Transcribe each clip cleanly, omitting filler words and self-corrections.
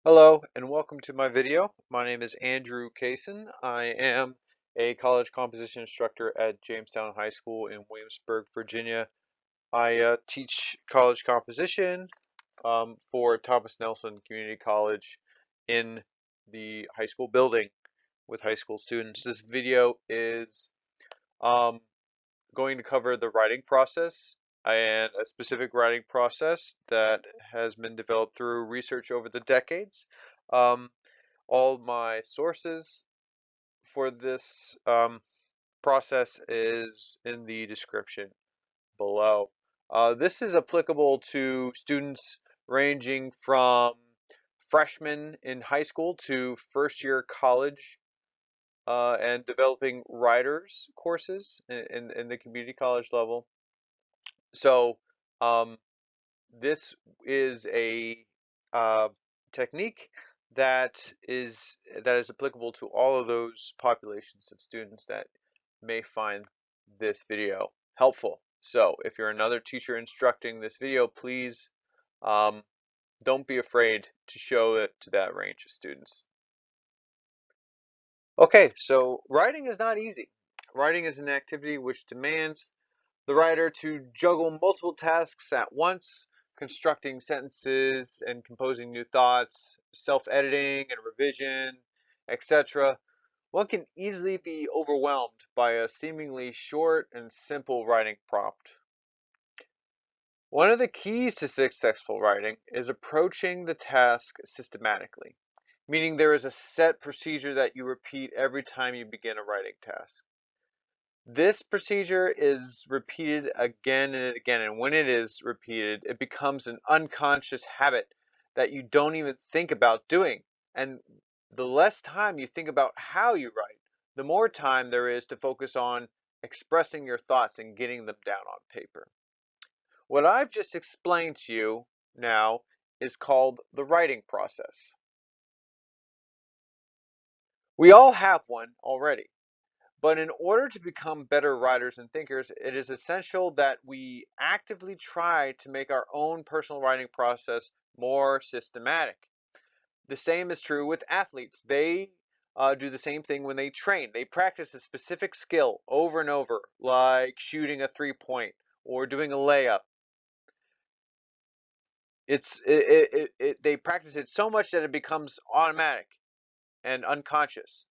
Hello and welcome to my video. My name is Andrew Kaysen. I am a college composition instructor at Jamestown High School in Williamsburg, Virginia. I teach college composition for Thomas Nelson Community College in the high school building with high school students. This video is um, going to cover the writing process and a specific writing process that has been developed through research over the decades. Um, all my sources for this process is in the description below. This is applicable to students ranging from freshmen in high school to first year college and developing writers courses in the community college level. So um, this is a uh, technique that is applicable to all of those populations of students that may find this video helpful. So if you're another teacher instructing this video, please um, don't be afraid to show it to that range of students. Okay, so writing is not easy. Writing is an activity which demands the writer to juggle multiple tasks at once, constructing sentences and composing new thoughts, self-editing and revision, etc. One can easily be overwhelmed by a seemingly short and simple writing prompt. One of the keys to successful writing is approaching the task systematically, meaning there is a set procedure that you repeat every time you begin a writing task. This procedure is repeated again and again, and when it is repeated, it becomes an unconscious habit that you don't even think about doing. And the less time you think about how you write, the more time there is to focus on expressing your thoughts and getting them down on paper. What I've just explained to you now is called the writing process. We all have one already. But in order to become better writers and thinkers, it is essential that we actively try to make our own personal writing process more systematic. The same is true with athletes. They do the same thing when they train. They practice a specific skill over and over, like shooting a 3-point or doing a layup. They practice it so much that it becomes automatic and unconscious.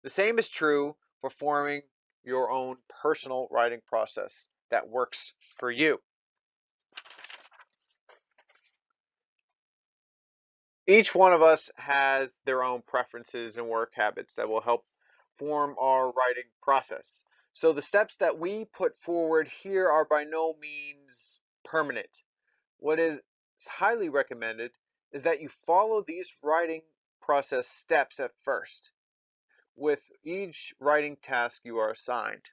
The same is true for forming your own personal writing process that works for you. Each one of us has their own preferences and work habits that will help form our writing process. So the steps that we put forward here are by no means permanent. What is highly recommended is that you follow these writing process steps at first with each writing task you are assigned.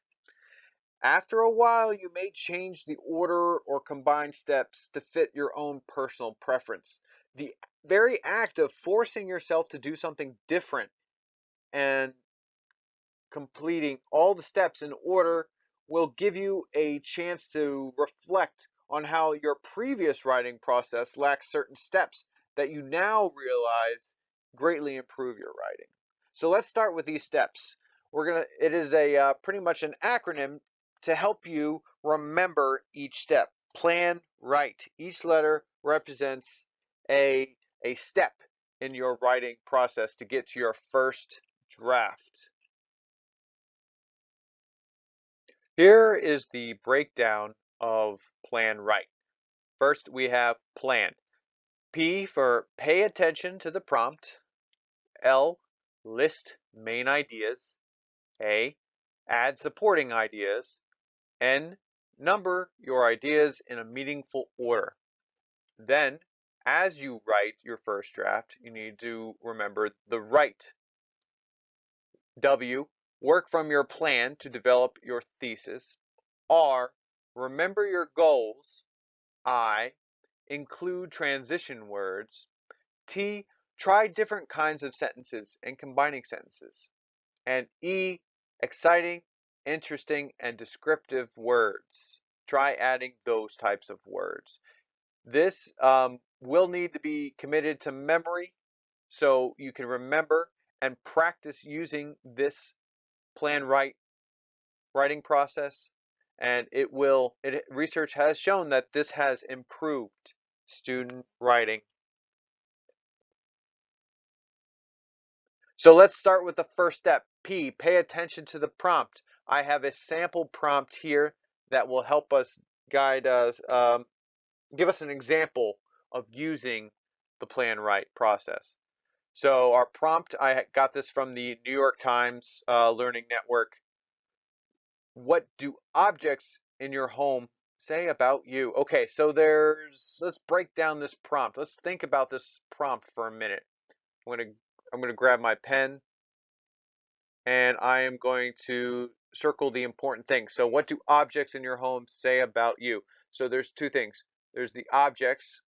After a while, you may change the order or combine steps to fit your own personal preference. The very act of forcing yourself to do something different and completing all the steps in order will give you a chance to reflect on how your previous writing process lacks certain steps that you now realize greatly improve your writing. So let's start with these steps. It is a pretty much an acronym to help you remember each step. Plan, write. Each letter represents a, a step in your writing process to get to your first draft. Here is the breakdown of plan right. First, we have plan. P for pay attention to the prompt. L, list main ideas. A, add supporting ideas. N, number your ideas in a meaningful order. Then, as you write your first draft, you need to remember the write. W, work from your plan to develop your thesis. R, remember your goals. I, include transition words. T, try different kinds of sentences and combining sentences. And E, exciting, interesting, and descriptive words. Try adding those types of words. This will need to be committed to memory so you can remember and practice using this plan writing process, and research has shown that this has improved student writing. So let's start with the first step. P, pay attention to the prompt. I have a sample prompt here that will help us guide us, give us an example of using the plan right process. So our prompt, I got this from the New York Times Learning Network. What do objects in your home say about you? Okay, so let's break down this prompt. Let's think about this prompt for a minute. I'm gonna grab my pen and I am going to circle the important things. So what do objects in your home say about you? So there's two things. There's the objects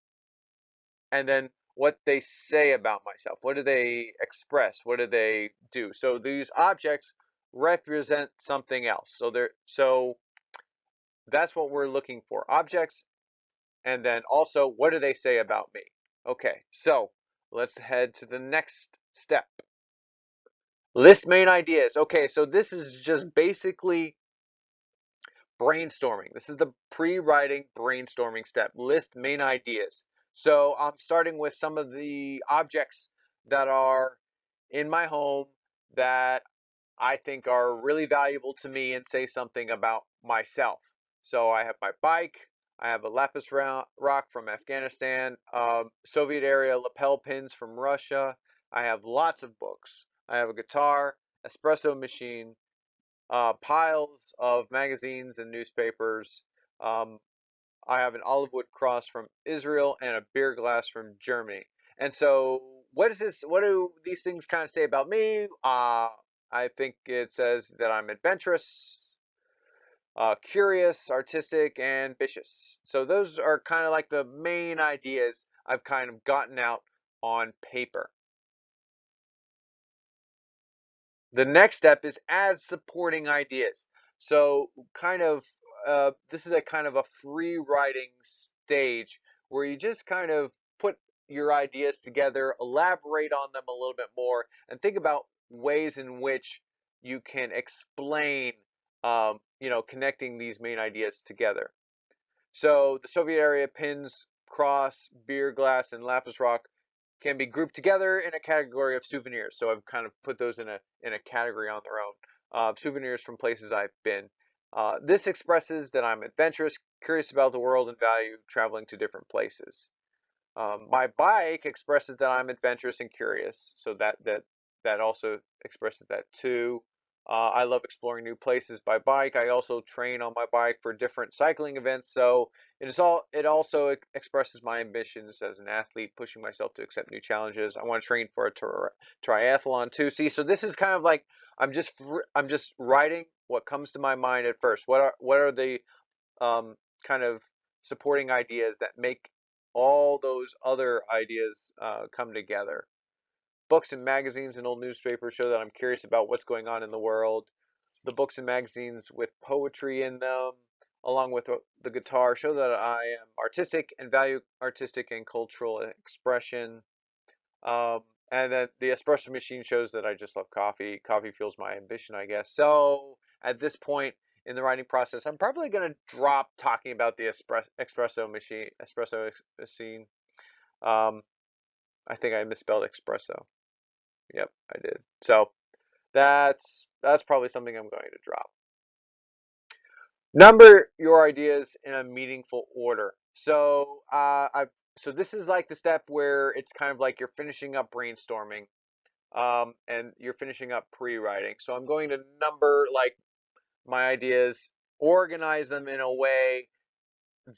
and then what they say about myself. What do they express? What do they do? So these objects represent something else. So that's what we're looking for. Objects, and then also what do they say about me? Okay, so let's head to the next step. List main ideas. Okay, so this is just basically brainstorming. This is the pre-writing brainstorming step. List main ideas. So I'm starting with some of the objects that are in my home that I think are really valuable to me and say something about myself. So I have my bike. I have a lapis rock from Afghanistan, Soviet era lapel pins from Russia. I have lots of books. I have a guitar, espresso machine, piles of magazines and newspapers. Um, I have an olive wood cross from Israel and a beer glass from Germany. And so, what is this? What do these things kind of say about me? I think it says that I'm adventurous, curious, artistic, and ambitious. So those are kind of like the main ideas I've kind of gotten out on paper. The next step is add supporting ideas. So this is a kind of a free writing stage where you just kind of put your ideas together, elaborate on them a little bit more, and think about ways in which you can explain, connecting these main ideas together. So the Soviet era pins, cross, beer glass, and lapis rock can be grouped together in a category of souvenirs. So I've kind of put those in a category on their own. Souvenirs from places I've been. This expresses that I'm adventurous, curious about the world, and value traveling to different places. My bike expresses that I'm adventurous and curious, so that also expresses that too. I love exploring new places by bike. I also train on my bike for different cycling events, so it also expresses my ambitions as an athlete, pushing myself to accept new challenges. I want to train for a triathlon too. See, so this is kind of like I'm just writing what comes to my mind at first. What are the kind of supporting ideas that make all those other ideas come together. Books and magazines and old newspapers show that I'm curious about what's going on in the world. The books and magazines with poetry in them, along with the guitar, show that I am artistic and value artistic and cultural expression. Um, and then the espresso machine shows that I just love coffee. Coffee fuels my ambition, I guess. So at this point in the writing process, I'm probably going to drop talking about the espresso machine. Um, I think I misspelled espresso. Yep, I did. So that's probably something I'm going to drop. Number your ideas in a meaningful order. So this is like the step where it's kind of like you're finishing up brainstorming, and you're finishing up pre-writing. So I'm going to number like my ideas, organize them in a way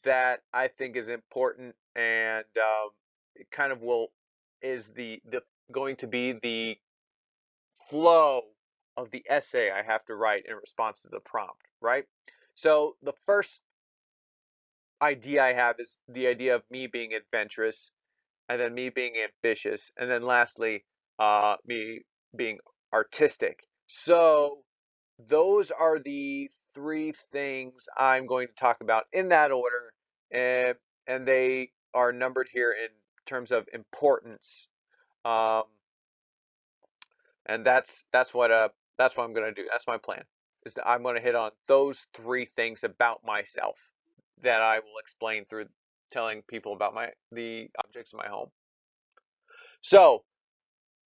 that I think is important, and it kind of will is the going to be the flow of the essay I have to write in response to the prompt, right? So the first idea I have is the idea of me being adventurous, and then me being ambitious, and then lastly, me being artistic. So those are the three things I'm going to talk about in that order, and they are numbered here in terms of importance. Um, and that's what I'm gonna do. That's my plan. Is that I'm gonna hit on those three things about myself that I will explain through telling people about the objects in my home. So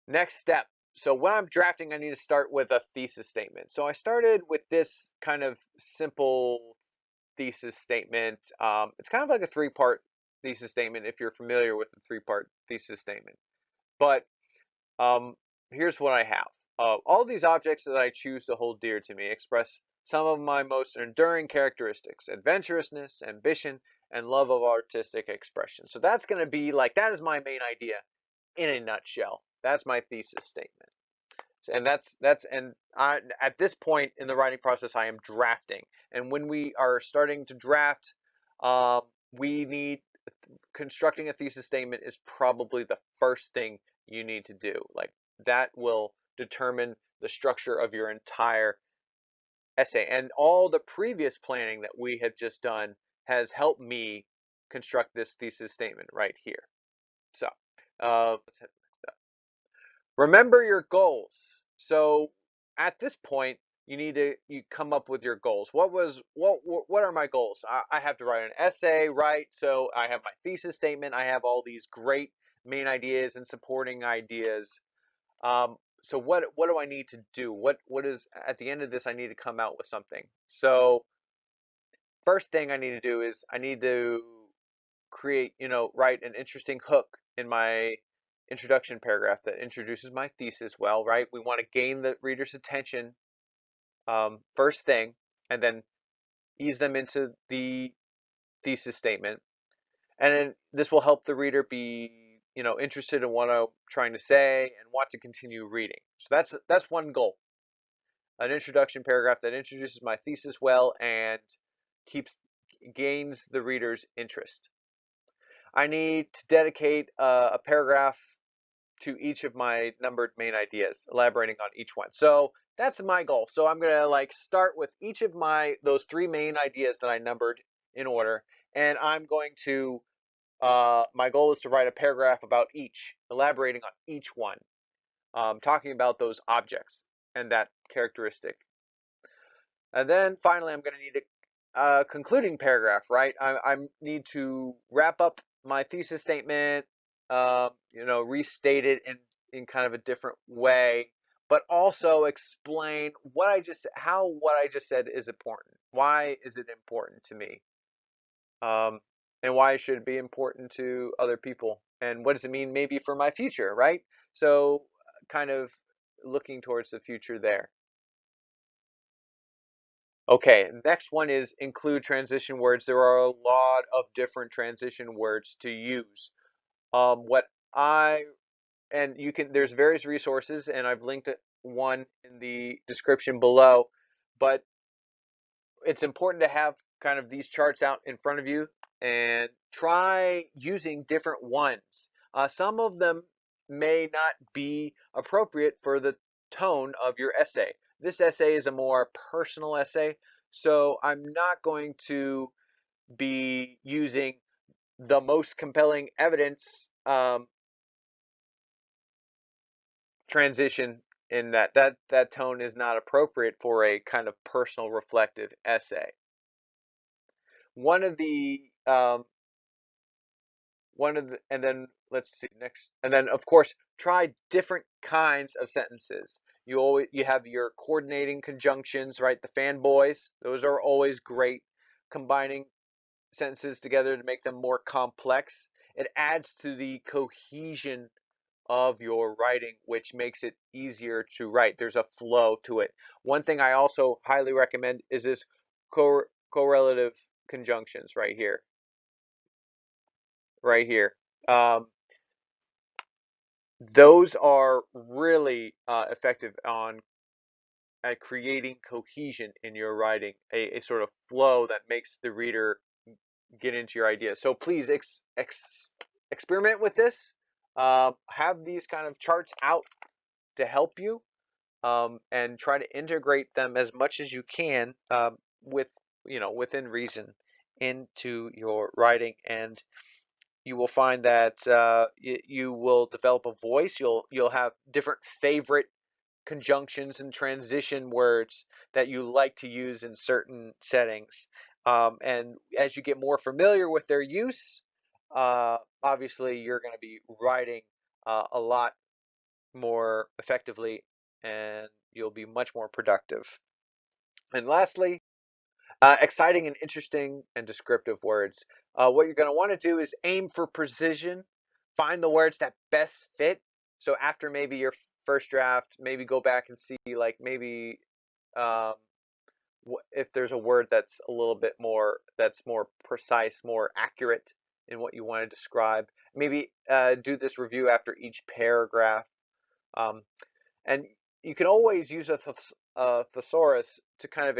next step. So when I'm drafting, I need to start with a thesis statement. So I started with this kind of simple thesis statement. It's kind of like a three-part thesis statement if you're familiar with the three-part thesis statement. But um, here's what I have. All these objects that I choose to hold dear to me express some of my most enduring characteristics: adventurousness, ambition, and love of artistic expression. So that's going to be like, that is my main idea in a nutshell. That's my thesis statement. And and I, at this point in the writing process, I am drafting. And when we are starting to draft, um, we need constructing a thesis statement is probably the first thing you need to do. Like, that will determine the structure of your entire essay. And all the previous planning that we have just done has helped me construct this thesis statement right here. So let's hit the next. Remember your goals. So at this point, you come up with your goals. What are my goals? I have to write an essay, right? So I have my thesis statement. I have all these great main ideas and supporting ideas. So what do I need to do? What is at the end of this? I need to come out with something. So first thing I need to do is I need to create, write an interesting hook in my introduction paragraph that introduces my thesis well, right? We want to gain the reader's attention first thing, and then ease them into the thesis statement. And then this will help the reader be, interested in what I'm trying to say and want to continue reading. So that's one goal. An introduction paragraph that introduces my thesis well and keeps gains the reader's interest. I need to dedicate a paragraph to each of my numbered main ideas, elaborating on each one. So that's my goal. So I'm gonna like start with each of those three main ideas that I numbered in order, and I'm going to my goal is to write a paragraph about each, elaborating on each one, talking about those objects and that characteristic. And then finally, I'm going to need a concluding paragraph, right? I need to wrap up my thesis statement, restate it in kind of a different way, but also explain how what I just said is important. Why is it important to me? Um, and why should it be important to other people? And what does it mean maybe for my future, right? So kind of looking towards the future there. Okay, next one is include transition words. There are a lot of different transition words to use. What I and you can there's various resources, and I've linked one in the description below, but it's important to have kind of these charts out in front of you and try using different ones. Some of them may not be appropriate for the tone of your essay. This essay is a more personal essay, so I'm not going to be using the most compelling evidence transition in that tone is not appropriate for a kind of personal reflective essay. One of the and then let's see next, and then of course try different kinds of sentences. You have your coordinating conjunctions, right? The fanboys, those are always great. Combining sentences together to make them more complex, it adds to the cohesion of your writing, which makes it easier to write. There's a flow to it. One thing I also highly recommend is this correlative conjunctions right here, right here. Um, those are really effective at creating cohesion in your writing, a sort of flow that makes the reader get into your ideas. So please experiment with this. Have these kind of charts out to help you, and try to integrate them as much as you can, with within reason, into your writing and you will find that you will develop a voice. You'll have different favorite conjunctions and transition words that you like to use in certain settings. And as you get more familiar with their use, obviously you're going to be writing a lot more effectively, and you'll be much more productive. And lastly, exciting and interesting and descriptive words. What you're going to want to do is aim for precision. Find the words that best fit. So after maybe your first draft, maybe go back and see, like, maybe um, if there's a word that's a little bit more, that's more precise, more accurate in what you want to describe. Maybe do this review after each paragraph. Um, and you can always use a thesaurus to kind of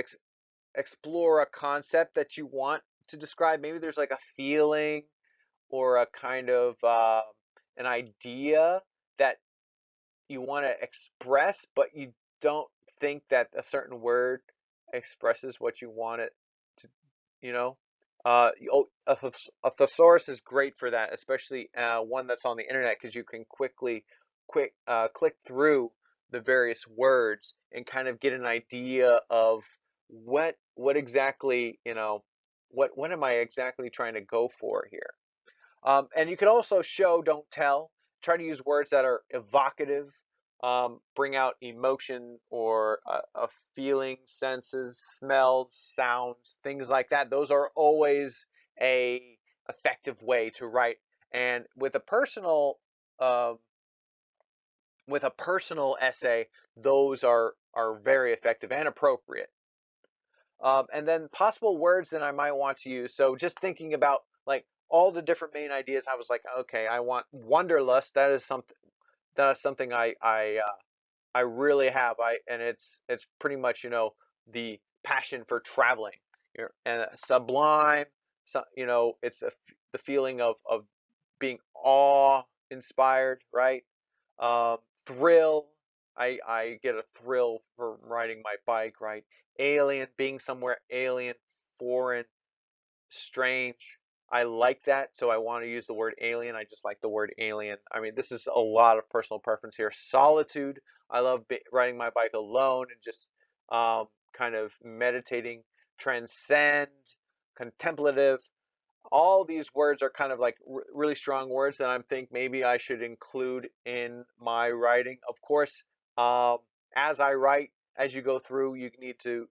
explore a concept that you want to describe. Maybe there's like a feeling or a kind of an idea that you want to express, but you don't think that a certain word expresses what you want it to, you know. A thesaurus is great for that, especially one that's on the internet, because you can click through the various words and kind of get an idea of what exactly, what am I exactly trying to go for here. And you can also show, don't tell. Try to use words that are evocative, bring out emotion or a feeling, senses, smells, sounds, things like that. Those are always a effective way to write. And um, with a personal essay, those are very effective and appropriate. And then possible words that I might want to use. So just thinking about like all the different main ideas, I was like, okay, I want wanderlust. That is something I really have. And it's pretty much, the passion for traveling. And sublime. So, it's the feeling of being awe inspired, right? Thrill. I get a thrill from riding my bike, right? Alien, being somewhere alien, foreign, strange. I like that, so I want to use the word alien. I just like the word alien. I mean, this is a lot of personal preference here. Solitude. I love riding my bike alone and just kind of meditating. Transcend, contemplative. All these words are kind of like really strong words that I think maybe I should include in my writing. Of course, um, as I write, as you go through, you need to,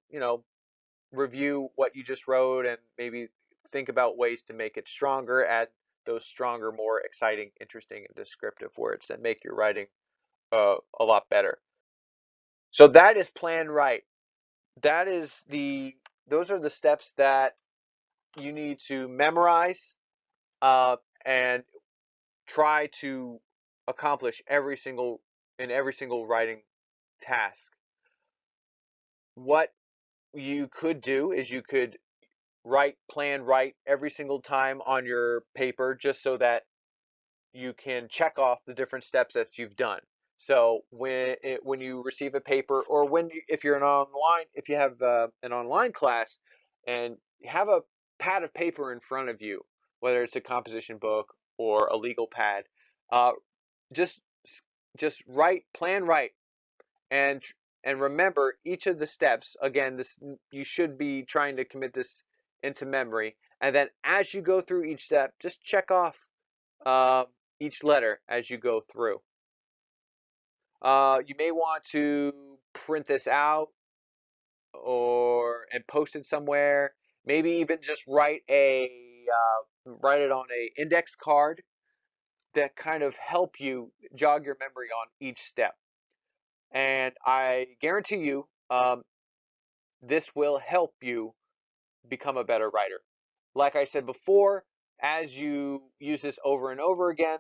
review what you just wrote and maybe think about ways to make it stronger, add those stronger, more exciting, interesting, and descriptive words that make your writing a lot better. So that is plan right. That is those are the steps that you need to memorize uh, and try to accomplish every single writing task. What you could do is you could plan right every single time on your paper, just so that you can check off the different steps that you've done. So when you receive a paper, or if you're if you have an online class and you have a pad of paper in front of you, whether it's a composition book or a legal pad, uh, just just plan right, and remember each of the steps. Again, this, you should be trying to commit this into memory, and then as you go through each step, just check off uh, each letter as you go through. You may want to print this out and post it somewhere. Maybe even just write it on a index card that kind of help you jog your memory on each step. And I guarantee you, this will help you become a better writer. Like I said before, as you use this over and over again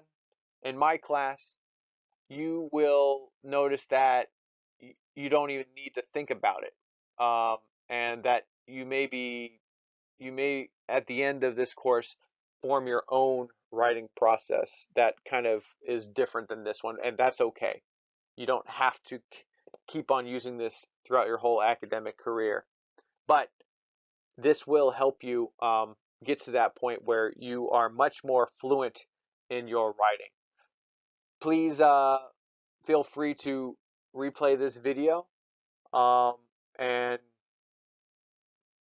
in my class, you will notice that you don't even need to think about it. And that you may, at the end of this course, form your own writing process that kind of is different than this one, and that's okay. You don't have to keep on using this throughout your whole academic career, but this will help you get to that point where you are much more fluent in your writing. Please feel free to replay this video um, and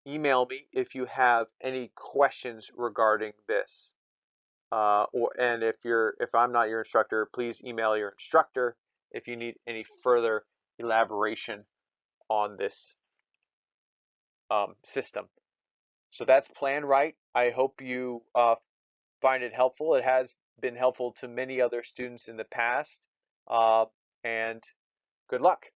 email me if you have any questions regarding this. And if I'm not your instructor, please email your instructor if you need any further elaboration on this system. So that's Plan Right. I hope you find it helpful. It has been helpful to many other students in the past. And good luck.